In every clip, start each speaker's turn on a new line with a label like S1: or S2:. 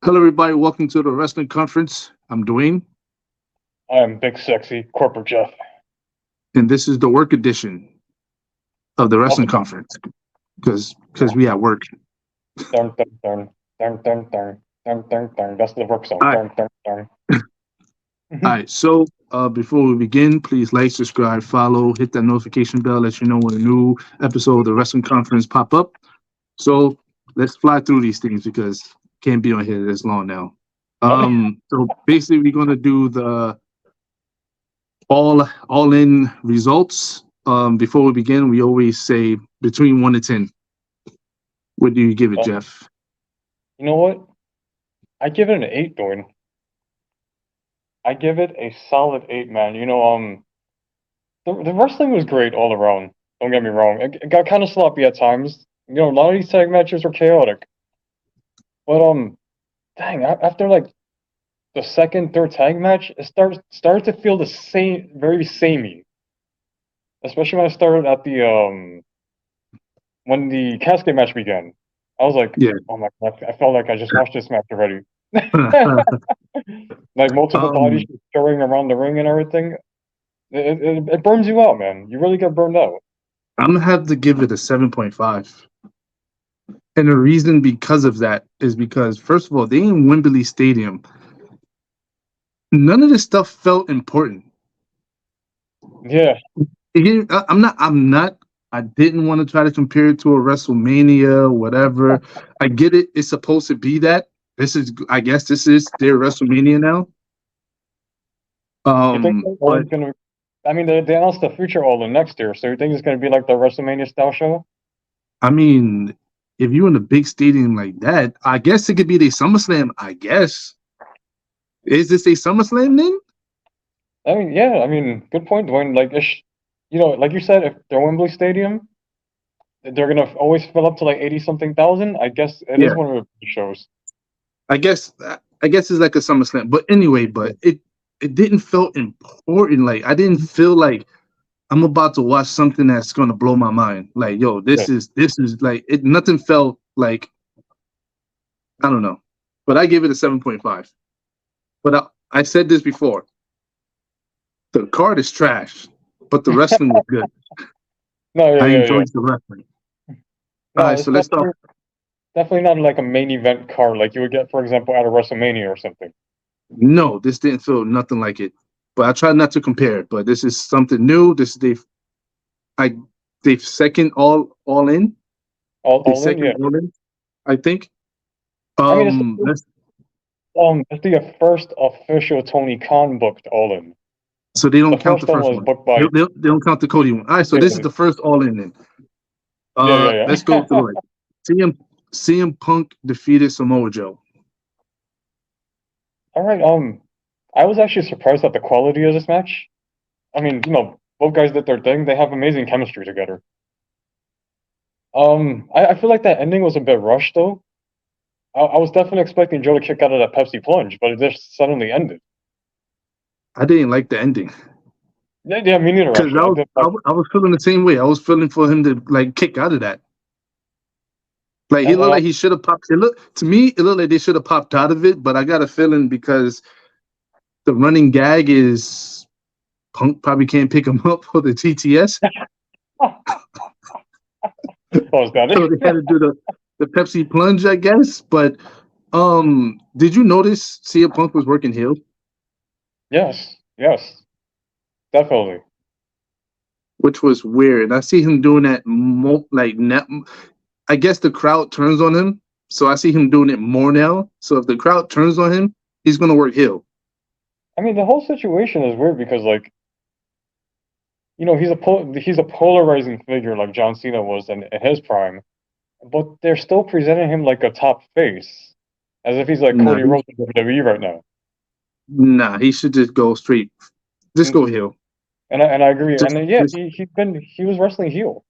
S1: Hello, everybody. Welcome to the wrestling conference. I'm Dwayne,
S2: I am Big Sexy Corporate Jeff.
S1: and this is the work edition of the
S2: Of
S1: wrestling
S2: the
S1: conference because we at work.
S2: dun dun dun dun dun dun dun dun dun. That's the work song.
S1: All right,
S2: Dun dun dun.
S1: all right. So before we begin, please like, subscribe, follow, hit that notification bell, let you know when a new episode of the wrestling conference pop up. So let's fly through these things because can't be on here this long now. So basically, we're gonna do the all in results. Before we begin, we always say between 1 to 10. What do you give it,
S2: Uh,
S1: Jeff?
S2: you know what? I give it an 8, Dwayne. I give it a solid 8, man. The wrestling was great all around. Don't get me wrong. It got kind of sloppy at times. A lot of these tag matches were chaotic. But dang, after like the second, third tag match, it started to feel the same, very samey. Especially when I started at the when the casket match began. I was like,
S1: Yeah.
S2: oh my god, I felt like I just watched this match already. Like multiple bodies
S1: um,
S2: just throwing around the ring and everything. It burns you out, man. You really get burned out.
S1: I'm gonna have to give it a 7.5. And the reason because of that is because first of all, they in Wembley Stadium. None of this stuff felt important.
S2: Yeah,
S1: Again, I'm not. I didn't want to try to compare it to a WrestleMania, whatever. I get it. It's supposed to be that. I guess this is their WrestleMania now.
S2: you think All
S1: But
S2: In's gonna? I mean, they announced the future All In next year, so you think it's gonna be like the WrestleMania style show?
S1: I mean, if you're in a big stadium like that, I guess it could be the SummerSlam. I guess is this a SummerSlam then?
S2: I mean, yeah. I mean, good point, Dwayne. Like, like you said, if they're Wembley Stadium, they're gonna always fill up to like 80 something thousand. I guess it is
S1: Yeah,
S2: one of the big shows.
S1: I guess. I guess it's like a SummerSlam. But anyway, it didn't feel important. Like I didn't feel like I'm about to watch something that's gonna blow my mind. Like yo,
S2: Yeah.
S1: this is like it. Nothing felt like I don't know. But I gave it a 7.5. But I said this before. The card is trash, but the wrestling was good.
S2: No, yeah,
S1: I
S2: yeah, yeah.
S1: enjoyed the wrestling. All
S2: No,
S1: right,
S2: it's
S1: so let's start.
S2: definitely not like a main event card like you would get, for example, at a WrestleMania or something.
S1: No, this didn't feel nothing like it. But I try not to compare it. But this is something new. This is I they've second all in. They
S2: All in,
S1: second
S2: yeah.
S1: all in. I think.
S2: I mean,
S1: Let's.
S2: it's the first official Tony Khan booked All In.
S1: So they
S2: The
S1: don't count the
S2: first one
S1: first
S2: was
S1: one.
S2: booked by
S1: They don't count the Cody one. All right, so
S2: yeah,
S1: this is the first all in then.
S2: yeah,
S1: Let's
S2: yeah,
S1: go
S2: yeah.
S1: through it. CM Punk defeated Samoa Joe.
S2: All right. I was actually surprised at the quality of this match. I mean, both guys did their thing. They have amazing chemistry together. I feel like that ending was a bit rushed though. I was definitely expecting Joe to kick out of that Pepsi plunge, but it just suddenly ended.
S1: I didn't like the ending
S2: Yeah, yeah, me neither
S1: because
S2: actually. I did like,
S1: I was feeling the same way. I was feeling for him to like kick out of that. Like he
S2: and
S1: looked like he should have popped. It looked to me, it looked like they should have popped out of it. But I got a feeling because the running gag is Punk probably can't pick him up for the TTS,
S2: was that
S1: so they had
S2: it?
S1: to do the Pepsi plunge, I guess. But did you notice CM Punk was working heel,
S2: Yes, yes, definitely.
S1: which was weird. I see him doing that like now. I guess the crowd turns on him, so I see him doing it more now. So if the crowd turns on him, he's gonna work heel.
S2: I mean, the whole situation is weird because, like, he's a polarizing figure like John Cena was in his prime, but they're still presenting him like a top face, as if he's like
S1: Nah,
S2: Cody Rhodes in WWE right now.
S1: he should just go straight. Just
S2: And
S1: go heel.
S2: and I agree. And
S1: Just,
S2: then, yeah,
S1: just
S2: he was wrestling heel.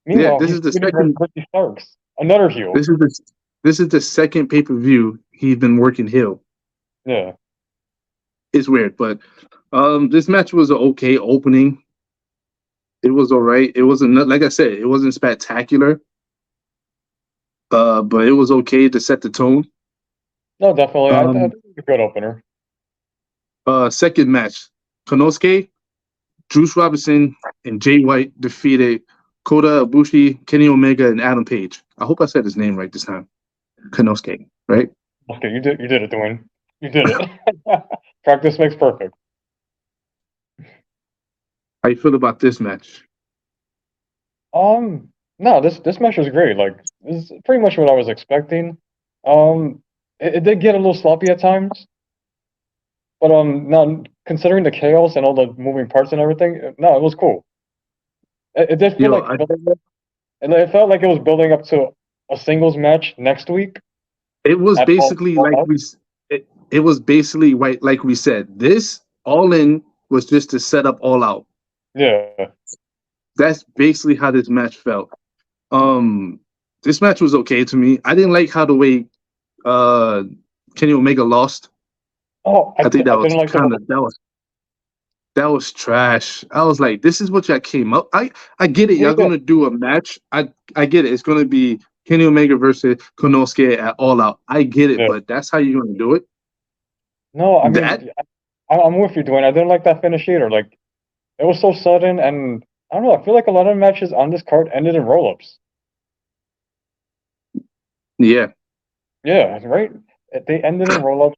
S1: yeah.
S2: Meanwhile,
S1: This
S2: he's
S1: is the
S2: feuding
S1: second.
S2: with Ricky Starks, another heel.
S1: This is the this is the second pay per view he's been working heel.
S2: Yeah.
S1: It's weird, but this match was an okay opening. It was all right. It wasn't like I said, it wasn't spectacular. But it was okay to set the tone.
S2: No, definitely. I
S1: Um,
S2: think it's a good opener.
S1: Second match, Konosuke, Juice Robinson, and Jay White defeated Kota Ibushi, Kenny Omega, and Adam Page. I hope I said his name right this time. Konosuke, right?
S2: Okay, you did it, Dwayne. You did it. Practice makes perfect.
S1: How you feel about this match?
S2: No, this match was great. Like, this is pretty much what I was expecting. Um, it did get a little sloppy at times, but now considering the chaos and all the moving parts and everything, no, it was cool. It did feel
S1: Yo,
S2: like and it felt like it was building up to a singles match next week
S1: it was
S2: at
S1: basically
S2: All
S1: like
S2: Out.
S1: it was basically right like we said. This All In was just to set up All Out.
S2: Yeah,
S1: That's basically how this match felt. Um, this match was okay to me. I didn't like how the way uh Kenny Omega lost.
S2: Oh,
S1: I think
S2: I
S1: that was
S2: didn't like the
S1: kind of that was trash. I was like, this is what y'all came up. I get it.
S2: yeah,
S1: Y'all gonna do a match. I get it. It's gonna be Kenny Omega versus Konosuke at All Out. I get it,
S2: yeah.
S1: but that's how you're gonna do it.
S2: No, I
S1: That
S2: mean, I'm with you, Dwayne. I didn't like that finish either. Like, it was so sudden, and I don't know. I feel like a lot of matches on this card ended in roll-ups.
S1: yeah.
S2: Yeah, right. They ended in roll-ups.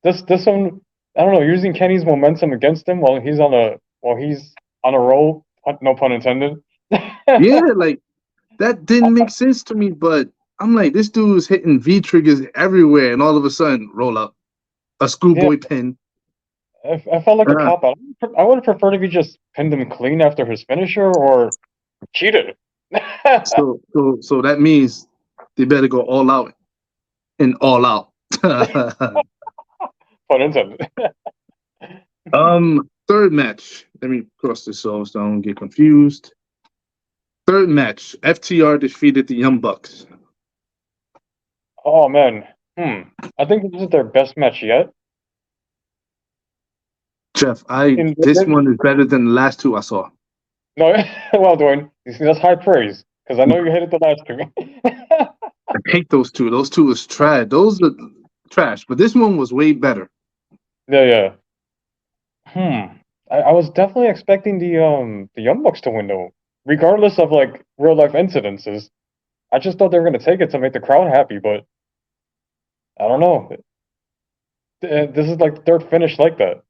S2: This one, I don't know, using Kenny's momentum against him while he's on a roll. No pun intended.
S1: Yeah, like that didn't make sense to me, but I'm like, this dude's hitting V triggers everywhere, and all of a sudden, roll up a
S2: Yeah,
S1: schoolboy pin.
S2: I felt like a
S1: Uh,
S2: cop out. I would have preferred if he just pinned him clean after his finisher or cheated.
S1: so that means they better go all out and all out.
S2: Pun intended.
S1: Third match. Let me cross this off so I don't get confused. Third match. FTR defeated the Young Bucks.
S2: Oh man. I think this is their best match yet.
S1: Jeff,
S2: In
S1: this one is better than the last two I saw.
S2: No, well, Dwayne, you see, that's high praise because I know you hated the last two.
S1: I hate those two. Those two was trash. Those are trash. But this one was way better.
S2: Yeah, yeah. I was definitely expecting the Young Bucks to win though, regardless of like real life incidences. I just thought they were gonna take it to make the crowd happy, but I don't know. This is like the third finish like that.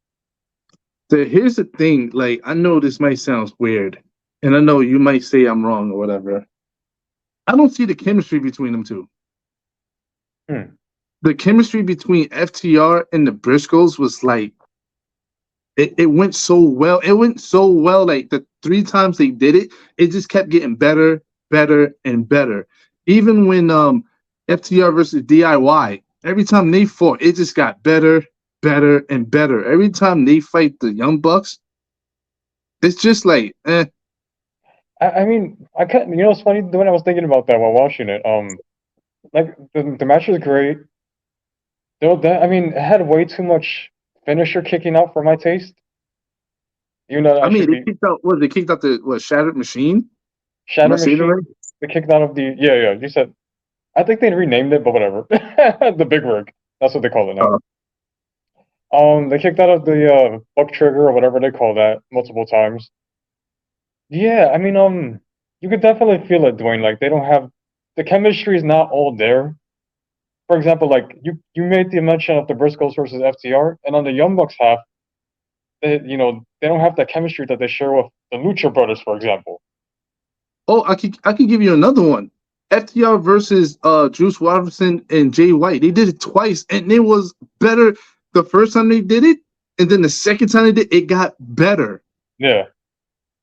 S1: So here's the thing. Like, I know this might sound weird, and I know you might say I'm wrong or whatever. I don't see the chemistry between them two.
S2: Hmm.
S1: The chemistry between FTR and the Briscoes was like it went so well. It went so well. Like the three times they did it, it just kept getting better, better, and better. Even when FTR versus DIY, every time they fought, it just got better, better, and better. Every time they fight the Young Bucks, it's just like,
S2: I mean, I can't. You know, it's funny when I was thinking about that while watching it. Like the match was great. Though that I mean, it had way too much finisher kicking out for my taste. Even though
S1: I
S2: I
S1: mean,
S2: should
S1: they
S2: be
S1: kicked out what? They kicked out the what? Shattered Machine. Am I
S2: Shatter
S1: saying it
S2: Machine.
S1: right?
S2: They kicked out of the yeah. You said I think they renamed it, but whatever. The Big Rig. That's what they call it now.
S1: Uh,
S2: They kicked out of the Buck Trigger or whatever they call that multiple times. Yeah, I mean, you could definitely feel it, Dwayne. Like they don't have the chemistry is not all there. For example, like you made the mention of the Briscoes versus FTR, and on the Young Bucks half, they don't have that chemistry that they share with the Lucha Brothers, for example.
S1: oh, I could give you another one. FTR versus Juice Robinson and Jay White. They did it twice, and it was better the first time they did it, and then the second time they did it got better.
S2: Yeah.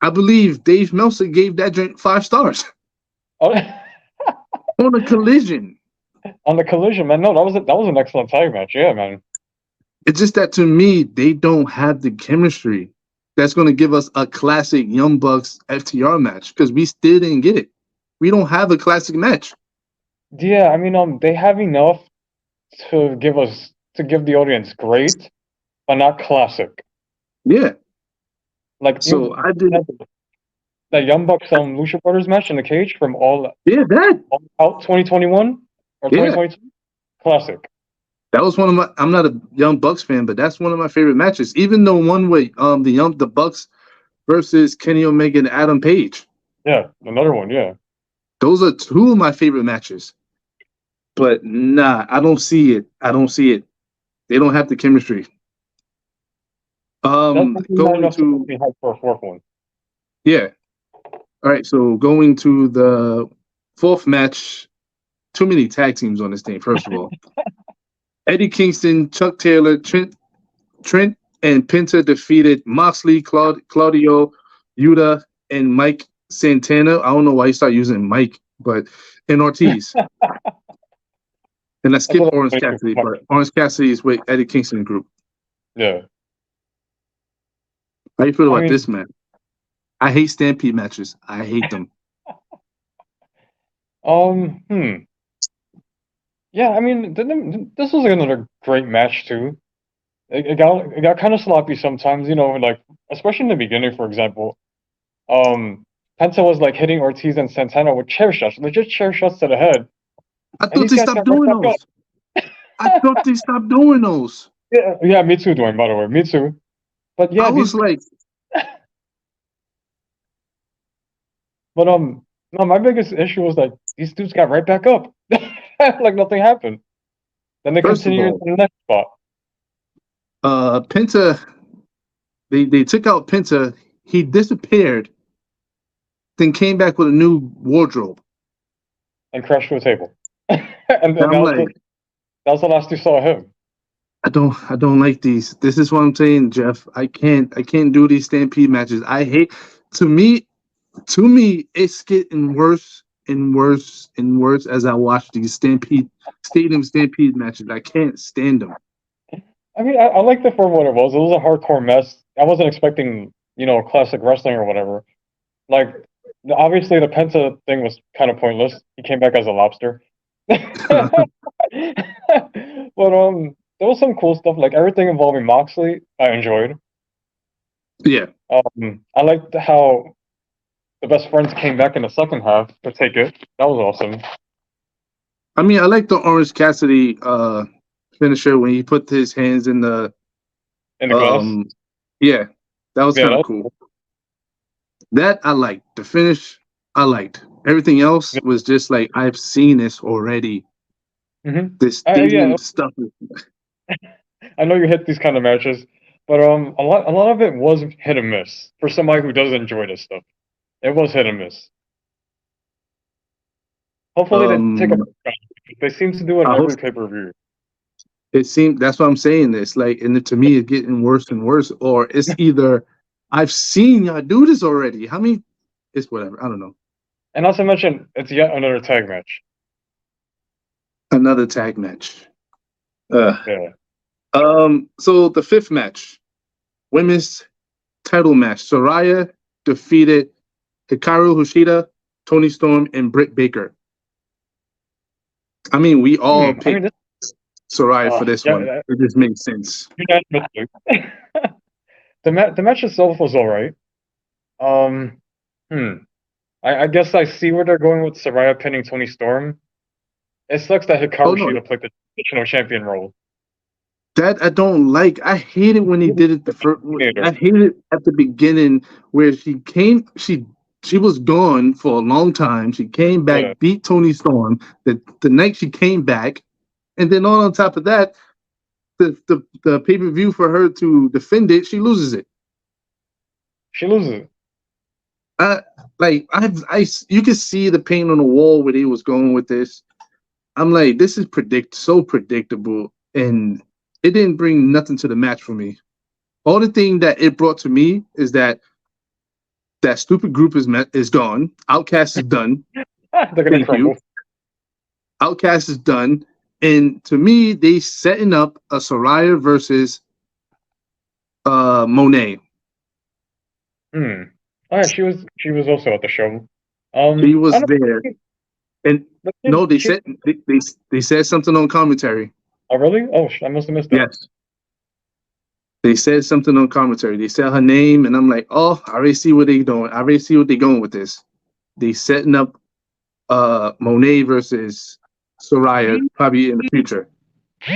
S1: I believe Dave Meltzer gave that joint 5 stars
S2: Oh,
S1: on a collision.
S2: on the Collision, man. No, that was an excellent tag match. Yeah, man.
S1: It's just that to me, they don't have the chemistry that's going to give us a classic Young Bucks FTR match because we still didn't get it. We don't have a classic match.
S2: Yeah, I mean, they have enough to give the audience great, but not classic.
S1: Yeah.
S2: Like
S1: So I did.
S2: that Young Bucks Lucha Brothers match in the cage from
S1: Yeah, that.
S2: all out 2021 or
S1: Yeah.
S2: 2022. Classic.
S1: That was one of my. I'm not a Young Bucks fan, but that's one of my favorite matches. Even the one with the Bucks versus Kenny Omega and Adam Page.
S2: Yeah, another one. Yeah.
S1: Those are two of my favorite matches. But nah, I don't see it. I don't see it. They don't have the chemistry.
S2: That's not
S1: Going
S2: enough to
S1: to
S2: be hyped for a fourth one.
S1: yeah. All right, so going to the fourth match. Too many tag teams on this thing. First of all, Eddie Kingston, Chuck Taylor, Trent, and Penta defeated Moxley, Claudio, Yuta, and Mike Santana. I don't know why you start using Mike, but and Ortiz. And I
S2: That's
S1: skipped
S2: what
S1: Orange
S2: I'm
S1: Cassidy,
S2: saying.
S1: but Orange Cassidy is with Eddie Kingston group.
S2: Yeah.
S1: How you feel
S2: I
S1: about
S2: mean,
S1: this match? I hate Stampede matches. I hate them.
S2: hmm. Yeah, I mean, this was another great match too. It got kind of sloppy sometimes, like especially in the beginning, for example. Um, Penta was like hitting Ortiz and Santana with chair shots, legit chair shots to the head,
S1: I
S2: and
S1: thought
S2: these
S1: they
S2: guys
S1: stopped
S2: got right
S1: doing
S2: back
S1: those.
S2: up.
S1: I thought they stopped doing those.
S2: Yeah, yeah, me too, Dwayne. By the way, me too. But
S1: I
S2: yeah,
S1: was like,
S2: but no, my biggest issue was like these dudes got right back up, like nothing happened. Then they
S1: first of
S2: continued
S1: all,
S2: to the next spot
S1: Penta, they took out Penta. He disappeared, then came back with a new wardrobe.
S2: and crashed to a table, and
S1: And
S2: then
S1: I'm like,
S2: that was the last you saw of him.
S1: I don't like these. This is what I'm saying, Jeff. I can't do these Stampede matches. I hate. To me, it's getting worse and worse and worse as I watch these Stadium Stampede matches. I can't stand them.
S2: I mean, I like it for what it was. It was a hardcore mess. I wasn't expecting, classic wrestling or whatever. Like, obviously, the Penta thing was kind of pointless. He came back as a lobster. But there was some cool stuff. Like everything involving Moxley, I enjoyed.
S1: Yeah,
S2: I liked how the best friends came back in the second half to take it. That was awesome.
S1: I mean, I like the Orange Cassidy finisher when he put his hands in the
S2: In the glass.
S1: yeah, that was
S2: Yeah,
S1: kind
S2: that
S1: of
S2: was
S1: cool.
S2: cool.
S1: That I liked. The finish I liked. Everything else was just like I've seen this already.
S2: Mm-hmm.
S1: This
S2: Yeah,
S1: stadium stuff.
S2: I know you hit these kind of matches, but a lot of it was hit and miss for somebody who doesn't enjoy this stuff. It was hit and miss. Hopefully they take a
S1: Um,
S2: they seem to do it in
S1: I hope
S2: every pay-per-view.
S1: it seemed that's what I'm saying. It's like, and to me, it's getting worse and worse. Or it's either I've seen y'all do this already. How many? It's whatever. I don't know.
S2: And not to mention, it's yet another tag match.
S1: Another tag match. Uh,
S2: Yeah.
S1: so the fifth match, women's title match. Soraya defeated Hikaru Hoshida, Tony Storm, and Britt Baker. I mean, we all
S2: I mean,
S1: picked Soraya for this one.
S2: yeah,
S1: It just makes sense.
S2: unanimously. The match itself was all right. Um, hmm. I guess I see where they're going with Saraya pinning Tony Storm. It sucks that
S1: Oh
S2: Hikaru
S1: no,
S2: Shida played the traditional champion role.
S1: that I don't like. I hate it when he did it the first. I hate it at the beginning where she was gone for a long time. She came
S2: Yeah,
S1: back, beat Tony Storm. The night she came back, and then all on top of that, the pay per view for her to defend it, she loses it.
S2: she loses.
S1: I like I you can see the paint on the wall where he was going with this. I'm like, this is so predictable, and it didn't bring nothing to the match for me. All the thing that it brought to me is that stupid group is gone. Outcast is done.
S2: They're gonna
S1: Thank you.
S2: crumble.
S1: Outcast is done. And to me, they setting up a Soraya versus Monet.
S2: Oh yeah, she was also at the show.
S1: She
S2: I
S1: was
S2: don't
S1: there. And
S2: but
S1: no,
S2: she
S1: they said something on commentary.
S2: oh really? Oh, I must have missed that.
S1: Yes. They said something on commentary. They said her name, and I'm like, oh, I already see what they're doing. I already see what they're going with this. They setting up Monet versus Soraya probably in the future.
S2: Oh.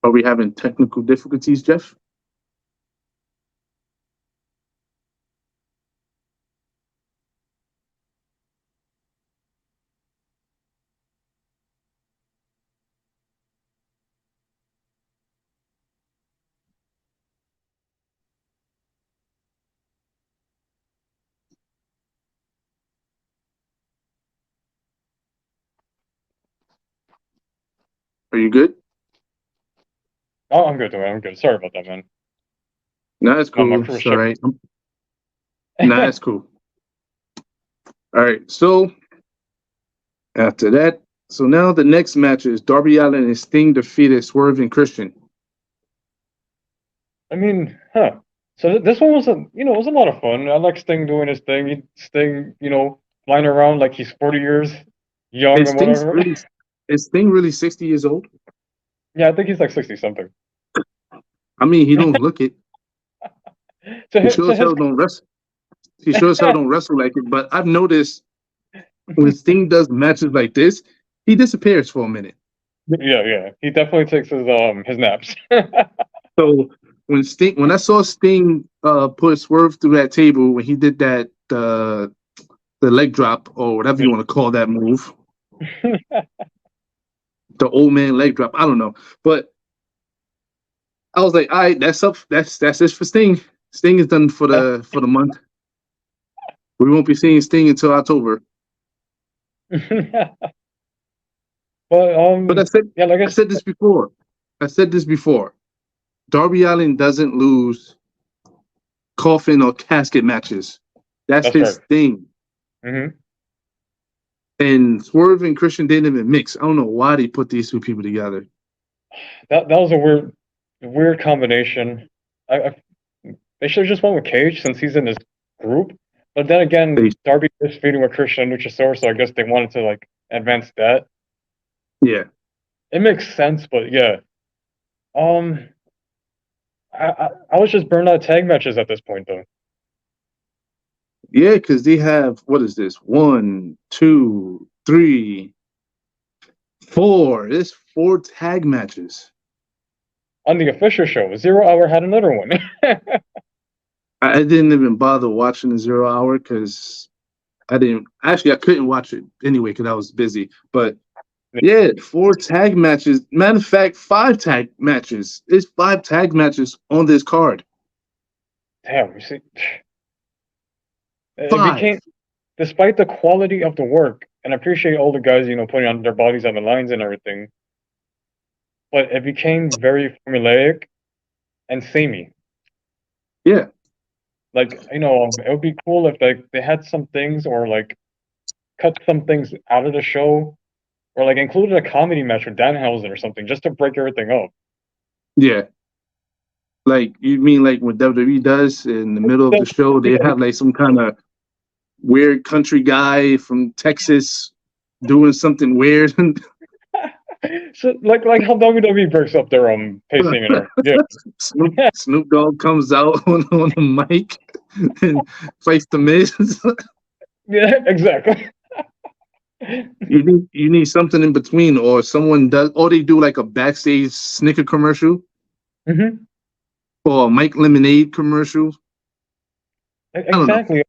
S1: Are we having technical difficulties, Jeff? Are you good?
S2: Oh, I'm good, man. I'm good. Sorry about that, man.
S1: No, that's
S2: My
S1: cool.
S2: crew
S1: It's all
S2: ship.
S1: right. Nah, that's cool. All right. So after that, so now the next match is Darby Allin and Sting defeated Swerve and Christian.
S2: I mean, huh. So this one was it was a lot of fun. I like Sting doing his thing. Sting, flying around like he's 40 years young
S1: Is
S2: or whatever.
S1: Sting really 60 years old?
S2: Yeah, I think he's like 60 something.
S1: I mean, he don't look it. He sure
S2: To
S1: as
S2: his
S1: hell don't wrestle. He sure as hell don't wrestle like it. But I've noticed when Sting does matches like this, he disappears for a minute.
S2: yeah, he definitely takes his naps.
S1: So when I saw Sting put Swerve through that table when he did that the leg drop or whatever you want to call that move, the old man leg drop, I don't know, but I was like, all right, that's it for Sting. Sting is done for the month. We won't be seeing Sting until October. But
S2: Yeah, like
S1: I said this before. Darby Allin doesn't lose coffin or casket matches. That's his
S2: right.
S1: thing.
S2: Mm-hmm.
S1: And Swerve and Christian didn't even mix. I don't know why they put these two people together.
S2: That was a weird combination. They should have just went with Cage since he's in this group. But then again, Darby is feuding with Christian and Luchasaurus, so I guess they wanted to like advance that.
S1: Yeah.
S2: It makes sense, but yeah. I was just burned out tag matches at this point though.
S1: Yeah, because they have, what is this? 1, 2, 3, 4. There's 4 tag matches.
S2: On the official show, 0 Hour had another one.
S1: I didn't even bother watching the 0 Hour because I couldn't watch it anyway because I was busy. But yeah, 4 tag matches. Matter of fact, 5 tag matches. There's 5 tag matches on this card.
S2: Damn, you see. It
S1: 5.
S2: became, despite the quality of the work, and I appreciate all the guys, putting on their bodies on the lines and everything, but it became very formulaic and samey.
S1: Yeah.
S2: Like, it would be cool if like they had some things or like cut some things out of the show or like included a comedy match with Danhausen or something just to break everything up.
S1: Yeah. Like, you mean like what WWE does in the middle of the show, they have like some kind of weird country guy from Texas doing something weird.
S2: So like how WWE breaks up their pacing and everything. Yeah.
S1: Snoop Dogg comes out on the mic and fights the Miz.
S2: Yeah, exactly.
S1: You need something in between, or someone does, or they do like a backstage Snicker commercial, or a Mike Lemonade commercial.
S2: Exactly.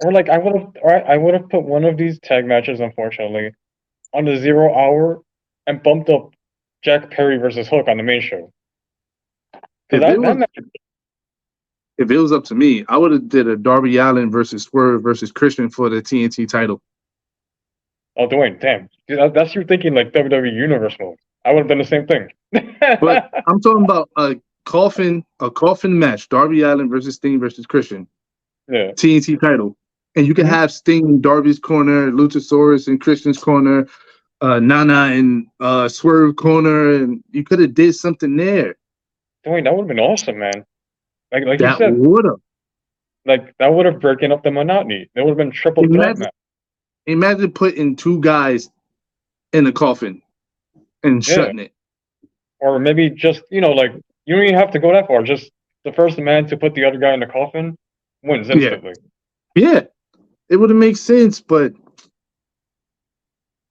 S2: Or like I would have put one of these tag matches, unfortunately, on the 0 Hour and bumped up Jack Perry versus Hook on the main show.
S1: If it was up to me, I would have did a Darby Allin versus Swerve versus Christian for the TNT title.
S2: Oh, Dwayne, damn. That's you thinking like WWE Universe mode. I would have done the same thing.
S1: But I'm talking about a coffin match, Darby Allin versus Sting versus Christian.
S2: Yeah.
S1: TNT title. And you can have Sting in Darby's corner, Luchasaurus in Christian's corner, Nana in Swerve corner, and you could have did something there.
S2: Dwayne, that would have been awesome, man. Like
S1: that
S2: you said,
S1: would have.
S2: Like that would have broken up the monotony. It would have been triple threat match.
S1: Imagine putting 2 guys in a coffin and shutting it.
S2: or maybe just like you don't even have to go that far. Just the first man to put the other guy in the coffin wins
S1: Yeah,
S2: instantly.
S1: yeah, it would have made sense, but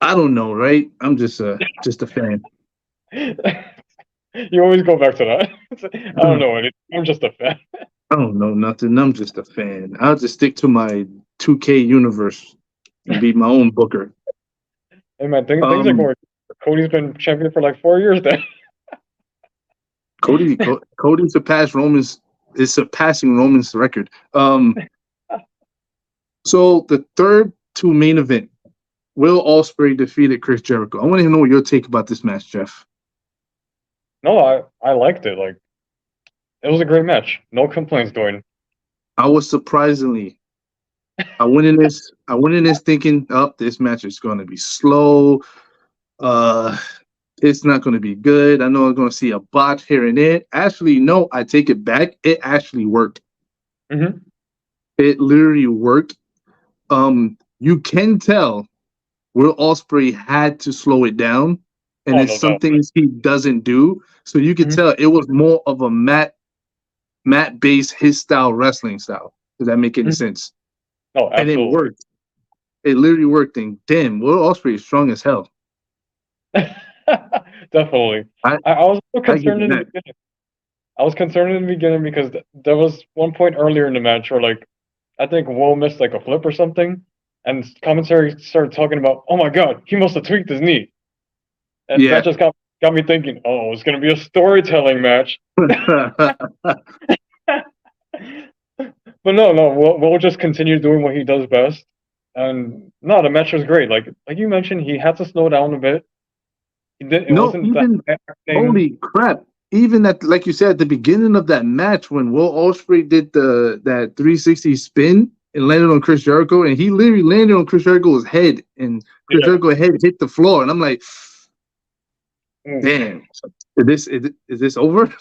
S1: I don't know, right? I'm just a fan.
S2: You always go back to that. I don't know anything. I'm just a fan.
S1: I don't know nothing. I'm just a fan. I'll just stick to my 2K universe and be my own booker.
S2: Hey man, things are
S1: Um,
S2: going. Cody's been champion for like 4 years now.
S1: Cody surpassed Roman's is surpassing Roman's record. So the third to main event, Will Ospreay defeated Chris Jericho. I want to know your take about this match, Jeff.
S2: No, I liked it. Like it was a great match. No complaints, Dwayne.
S1: I was surprisingly, I went in this thinking, oh, this match is going to be slow. Uh, it's not going to be good. I know I'm going to see a botch here and there. Actually, no, I take it back. It actually worked.
S2: Mm-hmm.
S1: It literally worked. You can tell Will Ospreay had to slow it down, and
S2: Oh,
S1: it's
S2: no doubt.
S1: something he doesn't do. So you could
S2: Mhm.
S1: tell it was more of a mat based his style wrestling style. Does that make any
S2: Mhm.
S1: sense?
S2: Oh,
S1: And it
S2: absolutely.
S1: worked. It literally worked. And damn, Will Ospreay is strong as hell.
S2: Definitely.
S1: I
S2: I was so
S1: I give
S2: concerned
S1: him
S2: in the
S1: that.
S2: beginning. I was concerned in the beginning because there was one point earlier in the match where like I think Will missed like a flip or something, and commentary started talking about, oh my god, he must have tweaked his knee, and that
S1: Yeah.
S2: just got me thinking, oh, it's gonna be a storytelling match. But no, Will just continue doing what he does best, and no, the match was great. Like you mentioned, he had to slow down a bit. He did. It
S1: No,
S2: wasn't that
S1: even
S2: thing.
S1: holy crap. Even at like you said at the beginning of that match when Will Ospreay did that 360 spin and landed on Chris Jericho, and he literally landed on Chris Jericho's head, and Chris
S2: Yeah.
S1: Jericho's head hit the floor, and I'm like,
S2: Mm.
S1: damn, is this over?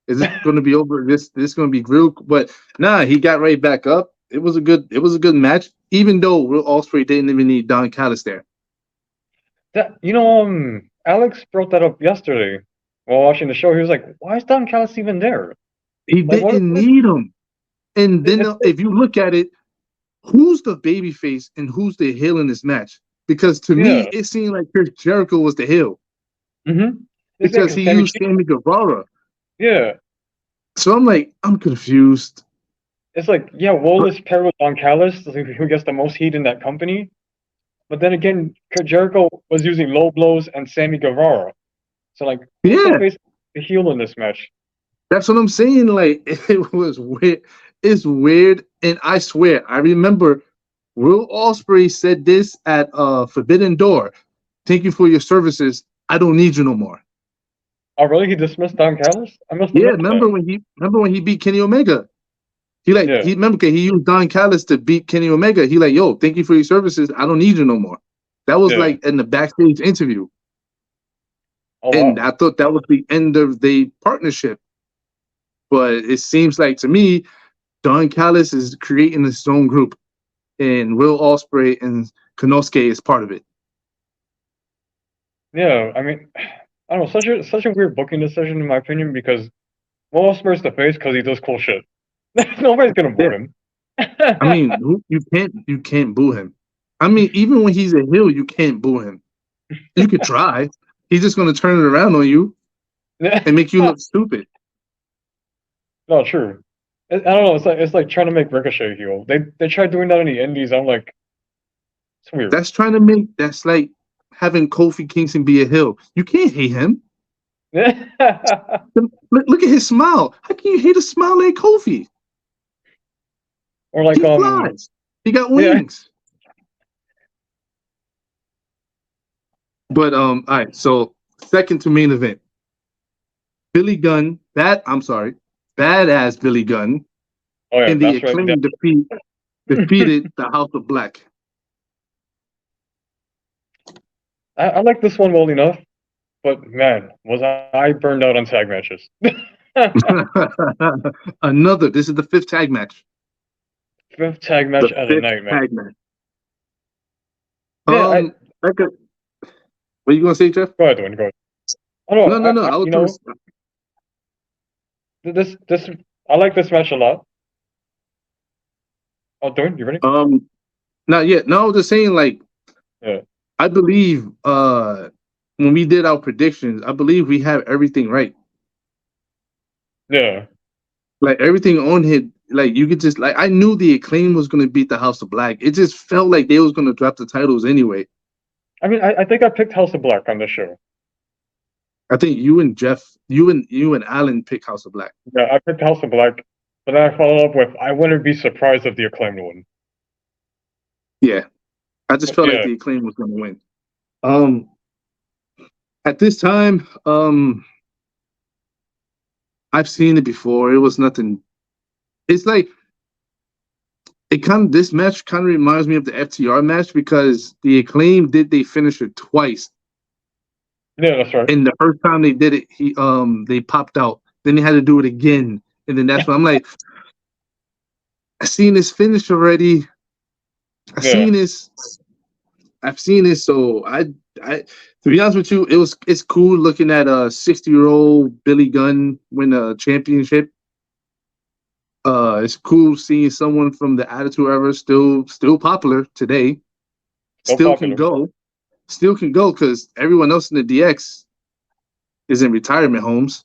S1: Is this going to be over? This going to be real? But nah, he got right back up. It was a good match, even though Will Ospreay didn't even need Don Callis there.
S2: That Alex brought that up yesterday while watching the show. He was like, "Why is Don Callis even there?
S1: He
S2: Like,
S1: didn't
S2: what is
S1: need him. And then
S2: it's
S1: if you look at it, who's the babyface and who's the heel in this match? Because to me,
S2: yeah,
S1: it seemed like Chris Jericho was the heel
S2: it's
S1: because
S2: like
S1: he
S2: Sammy
S1: used
S2: G.
S1: Sammy Guevara.
S2: Yeah,
S1: So I'm like, I'm confused.
S2: it's like yeah, Will is paired with Don Callis, who gets the most heat in that company. But then again, Jericho was using low blows and Sammy Guevara. So like, who's the
S1: Yeah,
S2: face, the heel in this match?
S1: that's what I'm saying. Like, it was weird. It's weird. And I swear, I remember Will Ospreay said this at Forbidden Door. Thank you for your services. I don't need you no more.
S2: Oh, really? He dismissed Don Callis? I must have
S1: Yeah,
S2: missed that.
S1: remember when he beat Kenny Omega?
S2: Yeah,
S1: He remember he used Don Callis to beat Kenny Omega. He like, yo, thank you for your services. I don't need you no more. That was
S2: yeah.
S1: like in the backstage interview.
S2: Oh
S1: And
S2: wow.
S1: I thought that was the end of the partnership. But it seems like to me, Don Callis is creating his own group. And Will Ospreay and Konosuke is part of it.
S2: Yeah, I mean, I don't know, such a weird booking decision in my opinion because Will Ospreay's the face because he does cool shit. Nobody's gonna boo
S1: Yeah.
S2: him.
S1: I mean, you can't boo him. I mean, even when he's a heel, you can't boo him. You could try. He's just gonna turn it around on you and make you look stupid.
S2: No, true. I don't know. It's like trying to make Ricochet heel. They tried doing that in the Indies. I'm like, it's weird.
S1: That's like having Kofi Kingston be a heel. You can't hate him. Look at his smile. How can you hate a smile like Kofi?
S2: Or like
S1: He flies. He got
S2: yeah.
S1: wings. But all right. So second to main event, Billy Gunn. Badass Billy Gunn
S2: Oh yeah,
S1: in the
S2: that's right.
S1: acclaimed defeated the House of Black.
S2: I like this one well enough, but man, was I burned out on tag matches.
S1: This is the fifth tag match.
S2: Fifth tag
S1: The
S2: match at a
S1: fifth
S2: night, man.
S1: tag match.
S2: Yeah,
S1: Like what are you gonna say, Jeff?
S2: go ahead, Dwayne, go ahead. Oh no,
S1: No.
S2: I
S1: I was
S2: you
S1: gonna.
S2: know this I like this match a lot. Oh, Dwayne, you ready?
S1: Not yet. No, I was just saying, like,
S2: Yeah,
S1: I believe when we did our predictions, I believe we have everything right.
S2: yeah.
S1: Like everything on it, like you could just like I knew the Acclaim was gonna beat the House of Black. It just felt like they was gonna drop the titles anyway.
S2: I mean, I think I picked House of Black on this show.
S1: I think you and Jeff, you and Alan pick House of Black.
S2: Yeah, I picked House of Black, but then I followed up with I wouldn't be surprised if the Acclaimed won.
S1: Yeah. I just felt like
S2: Yeah,
S1: the Acclaim was gonna win. Um at this time, I've seen it before. It was nothing. It's like it kind of this match kind of reminds me of the FTR match because the Acclaim did they finisher twice.
S2: yeah, that's right.
S1: And the first time they did it, they popped out. Then they had to do it again. And then that's when I'm like, I seen this finish already. I
S2: Yeah,
S1: seen this. I've seen this. So I to be honest with you, it's cool looking at a 60-year-old Billy Gunn win a championship. It's cool seeing someone from the Attitude Era still popular today.
S2: so
S1: Still can
S2: popular.
S1: go. Still can go because everyone else in the DX is in retirement homes.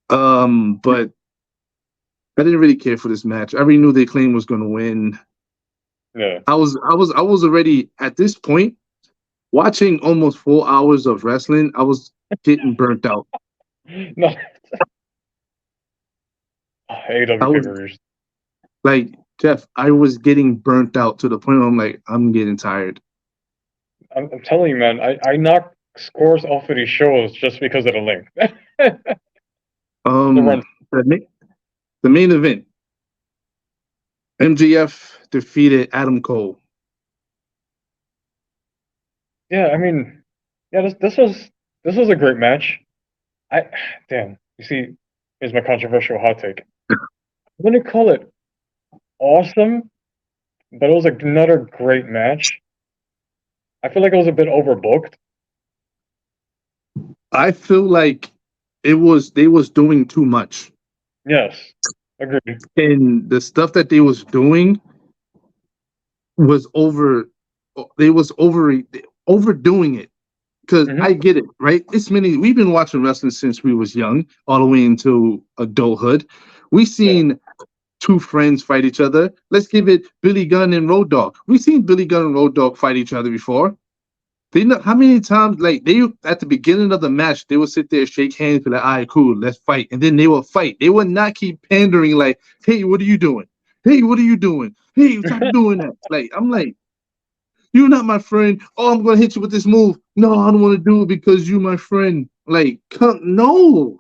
S1: But I didn't really care for this match. I already knew the Acclaim was going to win.
S2: Yeah.
S1: I was already at this point watching almost 4 hours of wrestling. I was getting burnt out.
S2: No,
S1: I
S2: AEW
S1: was
S2: pay-per-views.
S1: like Jeff. I was getting burnt out to the point where I'm like, I'm getting tired.
S2: I'm telling you, man, I knocked scores off of these shows just because of the link. The run.
S1: Um, the main event, MGF defeated Adam Cole.
S2: Yeah, I mean, yeah, this was a great match. I damn. You see, here's my controversial hot take. I wouldn't call it awesome, but it was another great match. I feel like it was a bit overbooked.
S1: I feel like they was doing too much,
S2: Yes, agreed.
S1: and the stuff that they was doing was over. They was overdoing it. Because
S2: Hmm.
S1: I get it, right? It's many. We've been watching wrestling since we was young, all the way into adulthood. We
S2: Yeah.
S1: seen two friends fight each other. Let's give it Billy Gunn and Road Dogg. We've seen Billy Gunn and Road Dogg fight each other before. They know how many times, like they at the beginning of the match, they would sit there, shake hands, be like, "All right, cool, let's fight," and then they will fight. They would not keep pandering, like, "Hey, what are you doing? Hey, what are you doing? Hey, stop doing that!" Like I'm like, "You're not my friend. Oh, I'm gonna hit you with this move. No, I don't want to do it because you're my friend." Like, come, no.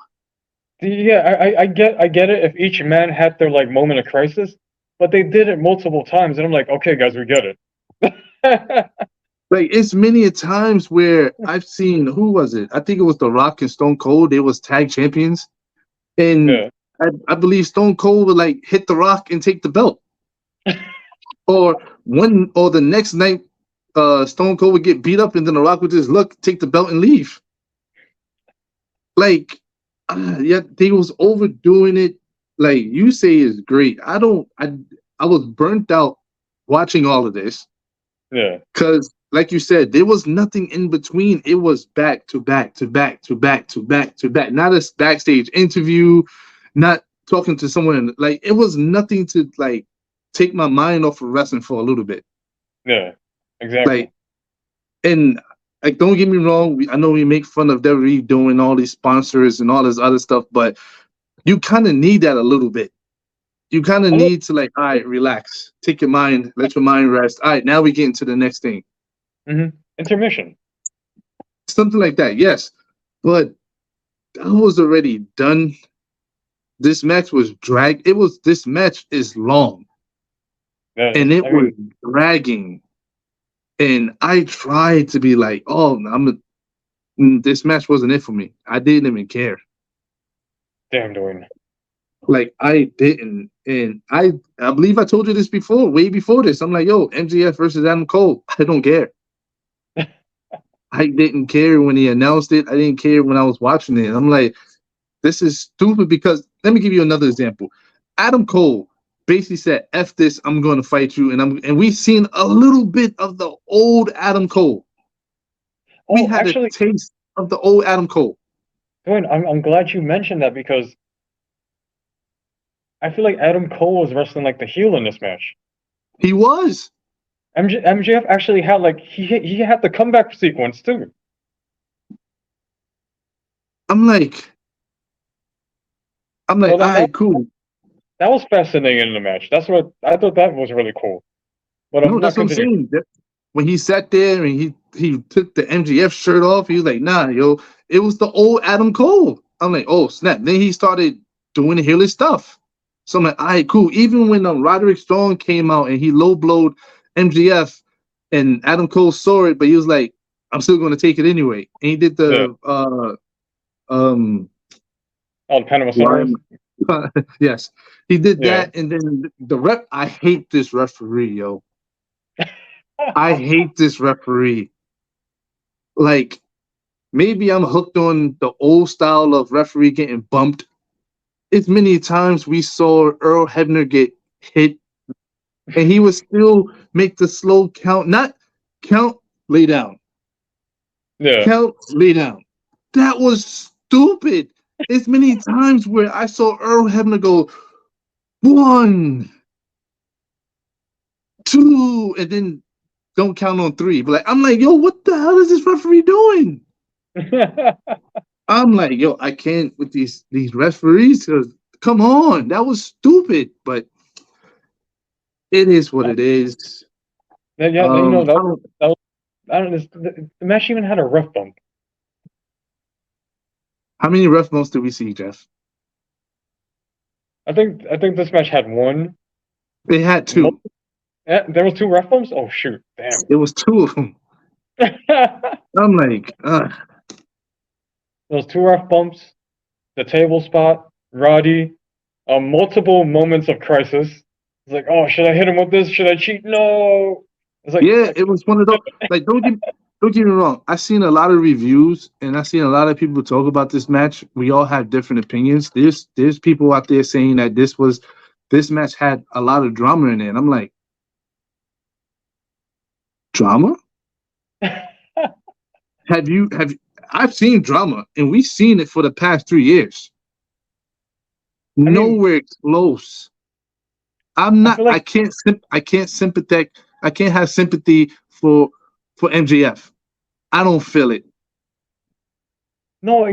S2: Yeah, I get it if each man had their like moment of crisis, but they did it multiple times, and I'm like, okay, guys, we get it.
S1: Like, it's many a times where I've seen who was it? I think it was The Rock and Stone Cold. They was tag champions, and
S2: Yeah.
S1: I believe Stone Cold would like hit The Rock and take the belt, or the next night, Stone Cold would get beat up, and then The Rock would just look, take the belt, and leave. Like, yeah, they was overdoing it. Like you say is great. I don't. I was burnt out watching all of this
S2: Yeah.
S1: because, like you said, there was nothing in between. It was back to back to back to back to back to back. Not a backstage interview, not talking to someone. Like it was nothing to like take my mind off of wrestling for a little bit.
S2: Yeah. Exactly.
S1: Like, and like, don't get me wrong. I know we make fun of WWE doing all these sponsors and all this other stuff, but you kind of need that a little bit. You kind of
S2: A little,
S1: need to like, all right, relax, take your mind, let your mind rest. All right, now we get into the next thing,
S2: intermission.
S1: something like that. Yes, but I was already done. This match was dragged. This match is long,
S2: Yeah.
S1: and it
S2: I
S1: was
S2: mean,
S1: dragging. And I tried to be like, oh, this match wasn't it for me. I didn't even care.
S2: damn, Dwayne.
S1: Like I didn't, and I believe I told you this before, way before this. I'm like, yo, MGF versus Adam Cole. I don't care. I didn't care when he announced it. I didn't care when I was watching it. I'm like, this is stupid because let me give you another example. Adam Cole basically said, "F this, I'm going to fight you," and we've seen a little bit of the old Adam Cole. We
S2: Oh,
S1: had a
S2: actually,
S1: taste of the old Adam Cole.
S2: Dwayne, I'm glad you mentioned that because I feel like Adam Cole was wrestling like the heel in this match.
S1: He was.
S2: MJF actually had like he had the comeback sequence too.
S1: I'm like,
S2: So
S1: all
S2: that that,
S1: right, cool.
S2: that was fascinating in the match. That's what I thought that was really cool. But
S1: No,
S2: I'm not
S1: that's what I'm
S2: continuing.
S1: saying. When he sat there and he took the MGF shirt off, he was like, "Nah, yo, it was the old Adam Cole." I'm like, "Oh snap!" Then he started doing the heelish stuff. So I'm like, "All right, cool." Even when Roderick Strong came out and he low blowed MGF, and Adam Cole saw it, but he was like, "I'm still going to take it anyway." And he did
S2: Yeah.
S1: the um
S2: Oh, the Panama Sunrise.
S1: line. Yes, he did
S2: Yeah.
S1: that, and then the rep. I hate this referee, yo. I hate this referee. Like, maybe I'm hooked on the old style of referee getting bumped. It's many times we saw Earl Hebner get hit, and he would still make the slow count, not count, lay down,
S2: Yeah.
S1: count, lay down. That was stupid. It's many times where I saw Earl Hebner go 1, 2, and then don't count on 3. But like, I'm like, yo, what the hell is this referee doing? I'm like, yo, I can't with these referees. Come on, that was stupid. But it is what it is.
S2: Yeah,
S1: I don't.
S2: that was, I don't know. The match even had a ref bump.
S1: How many ref bumps did we see, Jeff?
S2: I think this match had one.
S1: They had
S2: Mo-
S1: 2.
S2: There was two ref bumps. Oh shoot! Damn.
S1: It was 2 of them.
S2: There
S1: I'm like,
S2: was two ref bumps. The table spot. Roddy. Multiple moments of crisis. It's like, oh, should I hit him with this? Should I cheat? No. It's like,
S1: yeah, it was one of those. Like, don't get me wrong. I seen a lot of reviews and I seen a lot of people talk about this match. We all have different opinions. There's people out there saying that this match had a lot of drama in it. And I'm like, drama? Have I've seen drama and we've seen it for the past 3 years.
S2: I mean,
S1: Nowhere close. I'm
S2: I
S1: not.
S2: feel like
S1: I can't sympathetic. I can't have sympathy for MJF. I don't feel it.
S2: no,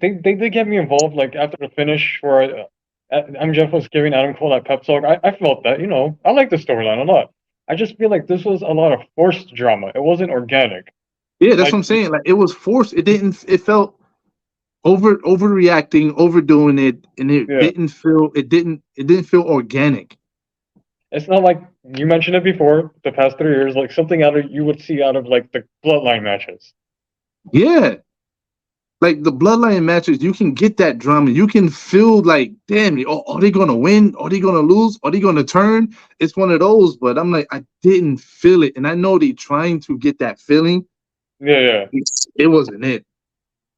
S2: they did get me involved. Like after the finish, where MJF was giving Adam Cole that pep talk. I felt that. I like the storyline a lot. I just feel like this was a lot of forced drama. It wasn't organic.
S1: Yeah, that's what
S2: Like,
S1: I'm saying. Like it was forced. It didn't. It felt overreacting, overdoing it, and it
S2: yeah,
S1: didn't feel. It didn't feel organic.
S2: it's not like you mentioned it before. The past 3 years, like something out of you would see out of like the bloodline matches.
S1: Yeah, like the bloodline matches, you can get that drama. You can feel like, damn, are they gonna win? Are they gonna lose? Are they gonna turn? It's one of those. But I'm like, I didn't feel it, and I know they trying to get that feeling.
S2: Yeah, yeah.
S1: It wasn't it.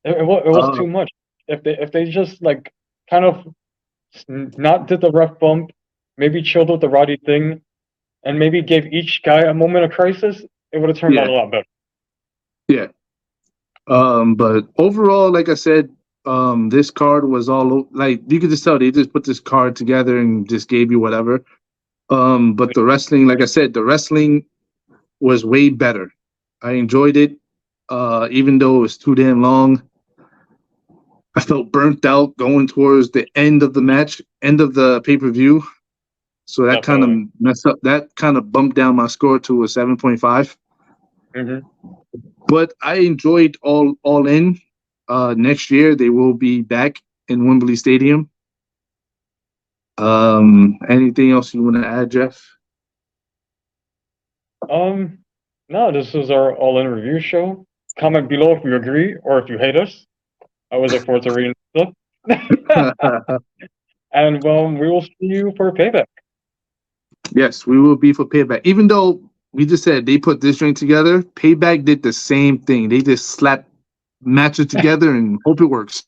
S2: It was
S1: Uh,
S2: too much. If they just like kind of not did the ref bump, maybe chilled with the Roddy thing, and maybe gave each guy a moment of crisis, it would have turned
S1: yeah,
S2: out a lot better.
S1: yeah. But overall, like I said, this card was all like you could just tell they just put this card together and just gave you whatever. But the wrestling, like I said, the wrestling was way better. I enjoyed it, even though it was too damn long. I felt burnt out going towards the end of the match, end of the pay per view. So that kind of
S2: Definitely.
S1: messed up. That kind of bumped down my score to a 7.5.
S2: Hmm.
S1: But I enjoyed all in. Next year they will be back in Wembley Stadium. Anything else you want to add, Jeff?
S2: Um, no, this is our all-in review show. Comment below if you agree or if you hate us. I always look forward to reading stuff. And we will see you for payback.
S1: Yes, we will be for payback. Even though we just said they put this joint together. Payback did the same thing. They just slapped matches together and hope it works.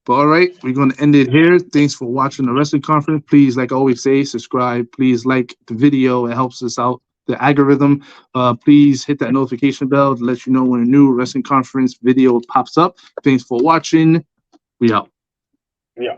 S1: But all right, we're going to end it here. Thanks for watching the wrestling conference. Please, like I always say, subscribe. Please like the video. It helps us out. The algorithm. Please hit that notification bell to let you know when a new wrestling conference video pops up. Thanks for watching. We out.
S2: Yeah.